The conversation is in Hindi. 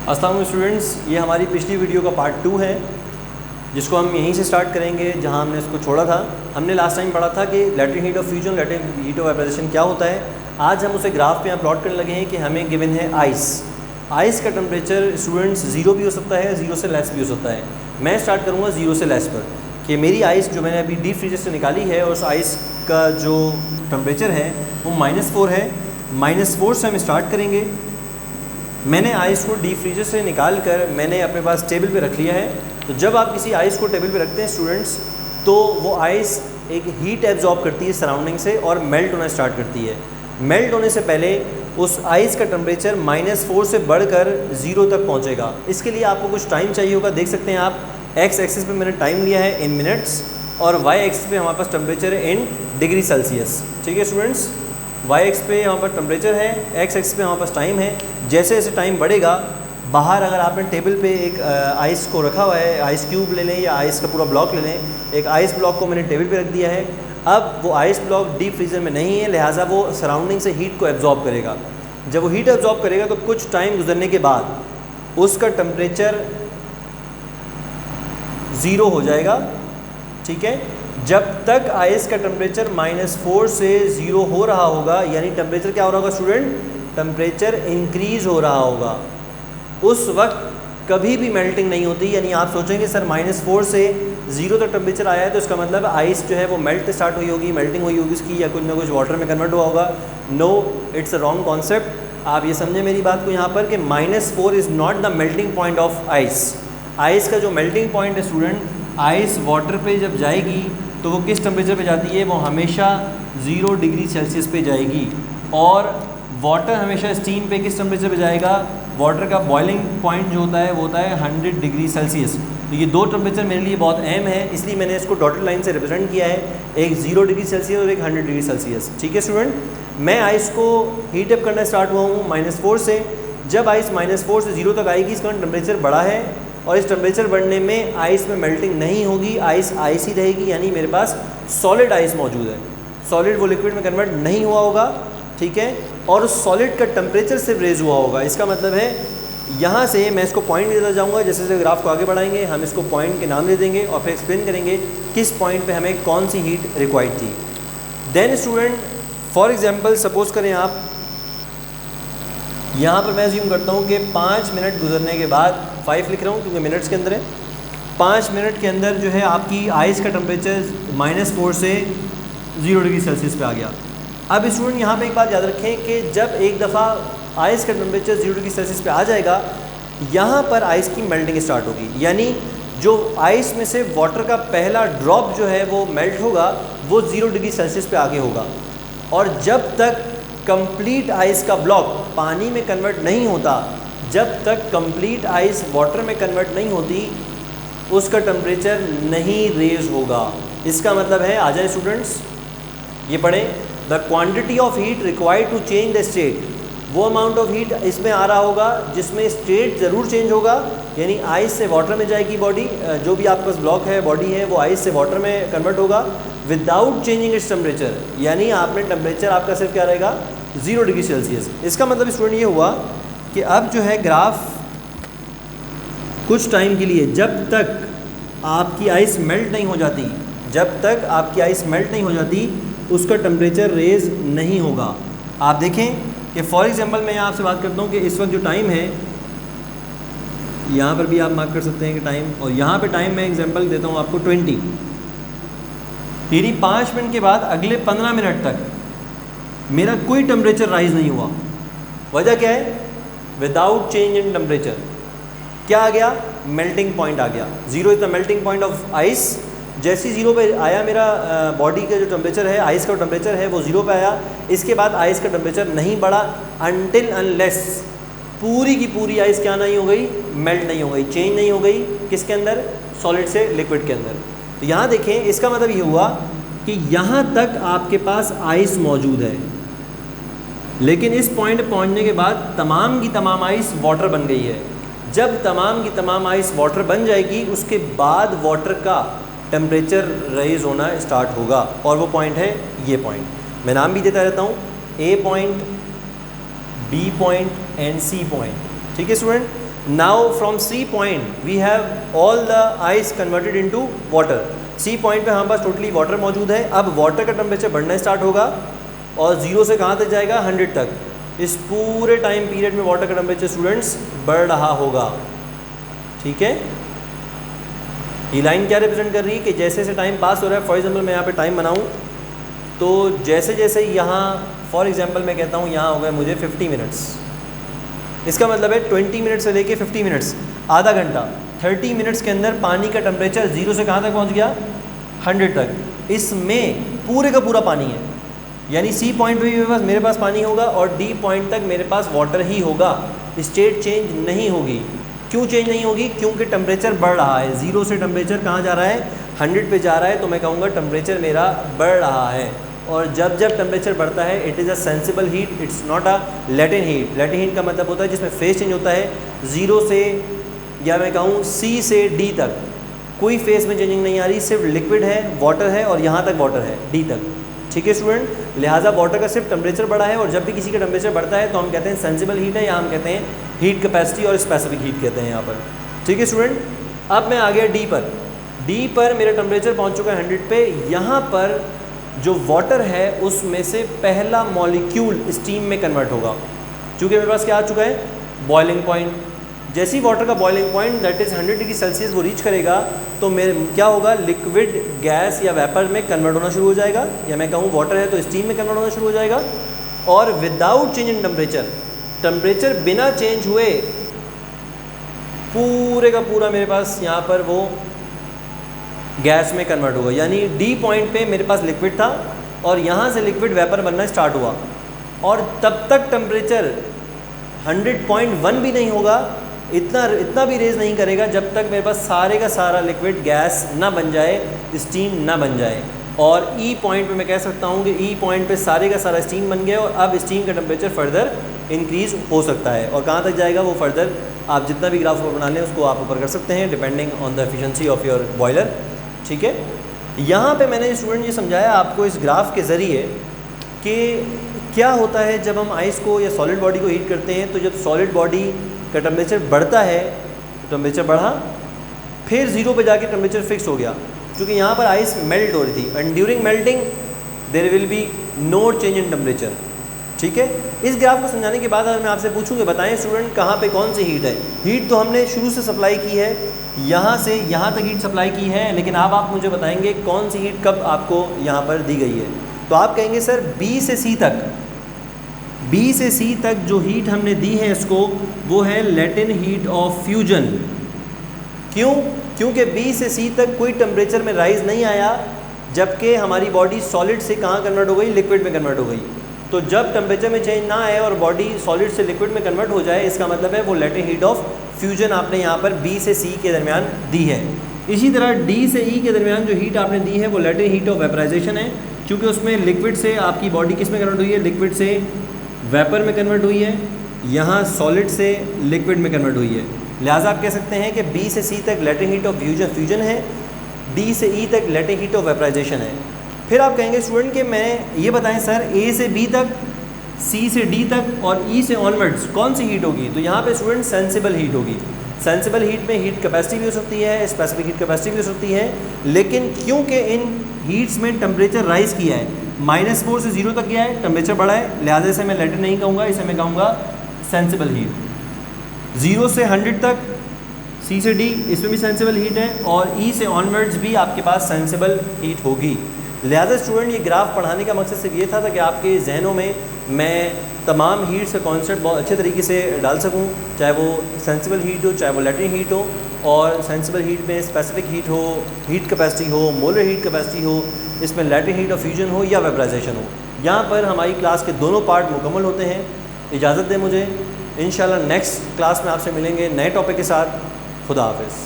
अस्सलाम वालेकुम स्टूडेंट्स, ये हमारी पिछली वीडियो का पार्ट 2 है जिसको हम यहीं से स्टार्ट करेंगे जहां हमने इसको छोड़ा था। हमने लास्ट टाइम पढ़ा था कि latent heat of fusion, latent heat of vaporisation क्या होता है। आज हम उसे ग्राफ पे यहाँ प्लॉट करने लगे हैं कि हमें गिवन है आइस। आइस का टेम्परेचर स्टूडेंट्स 0 भी हो सकता है, 0 से लेस भी हो सकता है। मैं स्टार्ट करूँगा 0 से लेस पर कि मेरी आइस जो मैंने अभी डीप फ्रीजर से निकाली है और उस आइस का जो टेम्परेचर है वो -4 है। -4 से हम स्टार्ट करेंगे। मैंने आइस को डीप फ्रीजर से निकाल कर मैंने अपने पास टेबल पे रख लिया है। तो जब आप किसी आइस को टेबल पे रखते हैं स्टूडेंट्स, तो वो आइस एक हीट एब्जॉर्ब करती है सराउंडिंग से और मेल्ट होना स्टार्ट करती है। मेल्ट होने से पहले उस आइस का टेम्परेचर -4 से बढ़कर 0 तक पहुंचेगा। इसके लिए आपको कुछ टाइम चाहिए होगा। देख सकते हैं आप, एक्स एक्सिस पे मैंने टाइम लिया है इन मिनट्स और वाई एक्सिस पे हमारे पास टेम्परेचर है इन डिग्री सेल्सियस। ठीक है स्टूडेंट्स, वाई एक्स पे हमारे पास टेम्परेचर है, एक्स एक्सिस पे हमारे पास टाइम है। जैसे जैसे टाइम बढ़ेगा, बाहर अगर आपने टेबल पे एक आइस को रखा हुआ है, आइस क्यूब ले लें या आइस का पूरा ब्लॉक ले लें, एक आइस ब्लॉक को मैंने टेबल पे रख दिया है। अब वो आइस ब्लॉक डीप फ्रीजर में नहीं है, लिहाजा वो सराउंडिंग से हीट को एब्जॉर्ब करेगा। जब वो हीट एब्जॉर्ब करेगा तो कुछ टाइम गुजरने के बाद उसका टेम्परेचर 0 हो जाएगा। ठीक है, जब तक आइस का टेम्परेचर -4 से 0 हो रहा होगा, यानी टेम्परेचर क्या हो रहा होगा स्टूडेंट, टेम्परेचर इंक्रीज़ हो रहा होगा, उस वक्त कभी भी मेल्टिंग नहीं होती। यानी आप सोचेंगे सर -4 से 0 तक टेम्परेचर आया है तो इसका मतलब आइस जो है वो मेल्ट स्टार्ट हुई होगी, मेल्टिंग हुई होगी उसकी, या कुछ ना कुछ वाटर में कन्वर्ट हुआ होगा। No, it's a wrong concept. आप ये समझें मेरी बात को यहाँ पर कि -4 is not the melting point of ice. Ice का जो मेल्टिंग पॉइंट है स्टूडेंट, आइस वाटर पे जब जाएगी तो वो किस टेम्परेचर पे जाती है, वो हमेशा 0 डिग्री सेल्सियस पे जाएगी। और वाटर हमेशा स्टीम पे किस टेम्परेचर पे जाएगा, वाटर का बॉइलिंग पॉइंट जो होता है वो होता है 100 डिग्री सेल्सियस। तो ये दो टेम्परेचर मेरे लिए बहुत अहम है, इसलिए मैंने इसको डॉटेड लाइन से रिप्रेजेंट किया है, एक 0 डिग्री सेल्सियस और एक 100 डिग्री सेल्सियस। ठीक है स्टूडेंट, मैं आइस को हीट अप करना स्टार्ट हुआ हूँ -4 से। जब आइस -4 से 0 तक आएगी, इसका टेम्परेचर बढ़ा है और इस टेम्परेचर बढ़ने में आइस में मेल्टिंग नहीं होगी, आइस आइस ही रहेगी, यानी मेरे पास सॉलिड आइस मौजूद है। सॉलिड वो लिक्विड में कन्वर्ट नहीं हुआ होगा। ठीक है, और उस सॉलिड का टेम्परेचर सिर्फ रेज हुआ होगा। इसका मतलब है यहाँ से मैं इसको पॉइंट देता जाऊँगा, जैसे जैसे ग्राफ को आगे बढ़ाएंगे हम इसको पॉइंट के नाम दे देंगे और फिर एक्सप्लेन करेंगे किस पॉइंट पे हमें कौन सी हीट रिक्वायर्ड थी। Then student, for example suppose करें आप, यहाँ पर मैं अज्यूम करता हूँ कि 5 मिनट गुजरने के बाद, 5 लिख रहा हूँ क्योंकि मिनट्स के अंदर है, 5 मिनट के अंदर जो है आपकी आइस का टेम्परेचर -4 से 0 डिग्री सेल्सियस पे आ गया। अब स्टूडेंट यहाँ पे एक बात याद रखें कि जब एक दफ़ा आइस का टेम्परेचर 0 डिग्री सेल्सियस पे आ जाएगा, यहाँ पर आइस की मेल्टिंग स्टार्ट होगी। यानी जो आइस में से वाटर का पहला ड्रॉप जो है वो मेल्ट होगा, वो 0 डिग्री सेल्सियस पे आगे होगा। और जब तक कंप्लीट आइस का ब्लॉक पानी में कन्वर्ट नहीं होता, जब तक कंप्लीट आइस वाटर में कन्वर्ट नहीं होती, उसका टेम्परेचर नहीं रेज होगा। इसका मतलब है, आ जाए स्टूडेंट्स ये पढ़ें, the quantity of heat required to change the state, वो अमाउंट ऑफ हीट इसमें आ रहा होगा जिसमें स्टेट ज़रूर चेंज होगा। यानी आइस से वाटर में जाएगी बॉडी, जो भी आपके पास ब्लॉक है, बॉडी है, वो आइस से वाटर में कन्वर्ट होगा विदाउट चेंजिंग इट्स टेम्परेचर। यानी आपने टेम्परेचर आपका सिर्फ क्या रहेगा, 0 डिग्री सेल्सियस। इसका मतलब स्टूडेंट ये हुआ कि अब जो है ग्राफ कुछ टाइम के लिए, जब तक आपकी आइस मेल्ट नहीं हो जाती, जब तक आपकी आइस मेल्ट नहीं हो जाती, उसका टेम्परेचर रेज नहीं होगा। आप देखें कि फॉर एग्जांपल मैं यहाँ आपसे बात करता हूँ कि इस वक्त जो टाइम है, यहाँ पर भी आप मार्क कर सकते हैं कि टाइम, और यहाँ पे टाइम मैं एग्जांपल देता हूँ आपको 20। यानी 5 मिनट के बाद अगले 15 मिनट तक मेरा कोई टेम्परेचर राइज नहीं हुआ। वजह क्या है, विदाउट चेंज इन टेम्परेचर क्या आ गया, मेल्टिंग पॉइंट आ गया। 0 is the melting point of ice. जैसे 0 पे आया मेरा बॉडी का जो टेम्परेचर है, आइस का टेम्परेचर है वो 0 पे आया। इसके बाद आइस का टेम्परेचर नहीं बढ़ा अनटिल अनलेस पूरी की पूरी आइस क्या नहीं हो गई, मेल्ट नहीं हो गई, चेंज नहीं हो गई। किसके अंदर, सॉलिड से लिक्विड के अंदर। तो यहाँ देखें, इसका मतलब ये हुआ कि यहाँ तक आपके पास आइस मौजूद है, लेकिन इस पॉइंट पहुँचने के बाद तमाम की तमाम आइस वाटर बन गई है। जब तमाम की तमाम आइस वाटर बन जाएगी, उसके बाद वाटर का टेम्परेचर रेज होना स्टार्ट होगा, और वो पॉइंट है ये पॉइंट। मैं नाम भी देता रहता हूँ, A point, B point and C point. ठीक है student, now from C point we have all the ice converted into water. C point पे हमारे पास टोटली वाटर मौजूद है। अब वाटर का टेम्परेचर बढ़ना स्टार्ट होगा और 0 से कहाँ तक जाएगा, 100 तक। इस पूरे टाइम पीरियड में वाटर का टेम्परेचर स्टूडेंट्स बढ़ रहा होगा। ठीक है, ये लाइन क्या रिप्रेजेंट कर रही है कि जैसे जैसे टाइम पास हो रहा है, फॉर एग्जांपल मैं यहाँ पे टाइम बनाऊँ तो जैसे जैसे यहाँ फॉर एग्जांपल मैं कहता हूँ यहाँ हो गए मुझे 50 मिनट्स, इसका मतलब है 20 मिनट से लेके 50 मिनट्स, आधा घंटा, 30 मिनट्स के अंदर पानी का टेम्परेचर 0 से कहाँ तक पहुँच गया, 100 तक। इसमें पूरे का पूरा पानी है, यानी सी पॉइंट पे भी मेरे पास पानी होगा और डी पॉइंट तक मेरे पास वाटर ही होगा। स्टेट चेंज नहीं होगी। क्यों चेंज नहीं होगी, क्योंकि टेम्परेचर बढ़ रहा है। 0 से टेम्परेचर कहाँ जा रहा है, 100 पे जा रहा है, तो मैं कहूँगा टेम्परेचर मेरा बढ़ रहा है। और जब जब टेम्परेचर बढ़ता है it is a sensible heat, it's not a latent heat. Latent heat का मतलब होता है जिसमें फेस चेंज होता है 0 से, या मैं कहूँ C से D तक कोई फेस में चेंजिंग नहीं आ रही, सिर्फ लिक्विड है, वाटर है और यहाँ तक वाटर है, D तक। ठीक है स्टूडेंट, लिहाजा वाटर का सिर्फ टेम्परेचर बढ़ा है और जब भी किसी का टेम्परेचर बढ़ता है तो हम कहते हैं सेंसिबल हीट है, या हम कहते हैं हीट कैपेसिटी और स्पेसिफिक हीट कहते हैं यहाँ पर। ठीक है स्टूडेंट, अब मैं आ गया डी पर। डी पर मेरा टेम्परेचर पहुँच चुका है 100 पे। यहाँ पर जो वाटर है उसमें से पहला मॉलिक्यूल स्टीम में कन्वर्ट होगा, क्योंकि मेरे पास क्या आ चुका है, बॉइलिंग पॉइंट। जैसे ही वाटर का boiling point that is 100 degree Celsius वो रीच करेगा तो मेरे क्या होगा, लिक्विड गैस या वेपर में कन्वर्ट होना शुरू हो जाएगा, या मैं कहूँ वाटर है तो स्टीम में कन्वर्ट होना शुरू हो जाएगा। और without change in temperature, temperature बिना चेंज हुए पूरे का पूरा मेरे पास यहाँ पर वो गैस में कन्वर्ट होगा। यानी डी पॉइंट पे मेरे पास लिक्विड था और यहाँ से लिक्विड वेपर बनना स्टार्ट हुआ और तब तक टेम्परेचर 100.1 भी नहीं होगा, इतना भी रेज नहीं करेगा जब तक मेरे पास सारे का सारा लिक्विड गैस ना बन जाए, स्टीम ना बन जाए। और ई पॉइंट पे मैं कह सकता हूँ कि ई पॉइंट पे सारे का सारा स्टीम बन गया और अब स्टीम का टेम्परेचर फर्दर इंक्रीज़ हो सकता है। और कहाँ तक जाएगा वो फर्दर आप जितना भी ग्राफ बना लें उसको आप ऊपर कर सकते हैं depending on the efficiency of your boiler. ठीक है, यहाँ पे मैंने स्टूडेंट ये समझाया आपको इस ग्राफ के ज़रिए कि क्या होता है जब हम आइस को या सॉलिड बॉडी को हीट करते हैं। तो जब सॉलिड बॉडी का टेम्परेचर बढ़ता है, टेम्परेचर बढ़ा, फिर 0 पे जाके टेम्परेचर फिक्स हो गया, क्योंकि यहाँ पर आइस मेल्ट हो रही थी and during melting there will be no change in temperature. ठीक है, इस ग्राफ को समझाने के बाद अगर मैं आपसे पूछूँ कि बताएं स्टूडेंट कहाँ पे कौन सी हीट है। हीट तो हमने शुरू से सप्लाई की है, यहाँ से यहाँ तक हीट सप्लाई की है, लेकिन अब आप मुझे बताएंगे कौन सी हीट कब आपको यहाँ पर दी गई है। तो आप कहेंगे सर B से C तक, B से C तक जो हीट हमने दी है इसको वो है लैटेंट हीट ऑफ फ्यूजन। क्यों? क्योंकि B से C तक कोई टेम्परेचर में राइज नहीं आया, जबकि हमारी बॉडी सॉलिड से कहाँ कन्वर्ट हो गई, लिक्विड में कन्वर्ट हो गई। तो जब टेम्परेचर में चेंज ना आए और बॉडी सॉलिड से लिक्विड में कन्वर्ट हो जाए, इसका मतलब है वो लैटेंट हीट ऑफ फ्यूजन आपने यहाँ पर B से C के दरमियान दी है। इसी तरह D से E के दरमियान जो हीट आपने दी है वो लैटेंट हीट ऑफ वेपराइजेशन है, क्योंकि उसमें लिक्विड से आपकी बॉडी किस में कन्वर्ट हुई है, लिक्विड से वेपर में कन्वर्ट हुई है, यहाँ सॉलिड से लिक्विड में कन्वर्ट हुई है। लिहाजा आप कह सकते हैं कि B से C तक लैटेंट हीट ऑफ फ्यूजन है, D से E तक लैटेंट हीट ऑफ वेपराइजेशन है। फिर आप कहेंगे स्टूडेंट कि मैं ये बताएं सर A से B तक, C से D तक और E से ऑनवर्ड्स कौन सी हीट होगी। तो यहाँ पे स्टूडेंट सेंसिबल हीट होगी। सेंसिबल हीट में हीट कैपेसिटी भी हो सकती है, स्पेसिफिक हीट कैपेसिटी भी हो सकती है, लेकिन क्योंकि इन हीट्स में टेम्परेचर राइज किया है, -4 से 0 तक गया है, टेम्परेचर बढ़ा है, लिहाजा इसे मैं लैटेंट नहीं कहूँगा, इसे मैं कहूँगा सेंसिबल हीट। 0 से 100 तक C से D इसमें भी सेंसिबल हीट है और E से ऑनवर्ड्स भी आपके पास सेंसिबल हीट होगी। लिहाजा स्टूडेंट ये ग्राफ पढ़ाने का मकसद सिर्फ ये था कि आपके जहनों में मैं तमाम हीट्स का कॉन्सेप्ट बहुत अच्छे तरीके से डाल सकूं, चाहे वो सेंसिबल हीट हो, चाहे वो लैटेंट हीट हो। और सेंसिबल हीट में स्पेसिफिक हीट हो, हीट कैपेसिटी हो, मोलर हीट कैपेसिटी हो, इसमें लैटेंट हीट ऑफ फ्यूजन हो या वेपराइजेशन हो। यहाँ पर हमारी क्लास के दोनों पार्ट मुकम्मल होते हैं। इजाज़त दें मुझे, इंशाल्लाह नेक्स्ट क्लास में आपसे मिलेंगे नए टॉपिक के साथ। खुदा हाफिज़।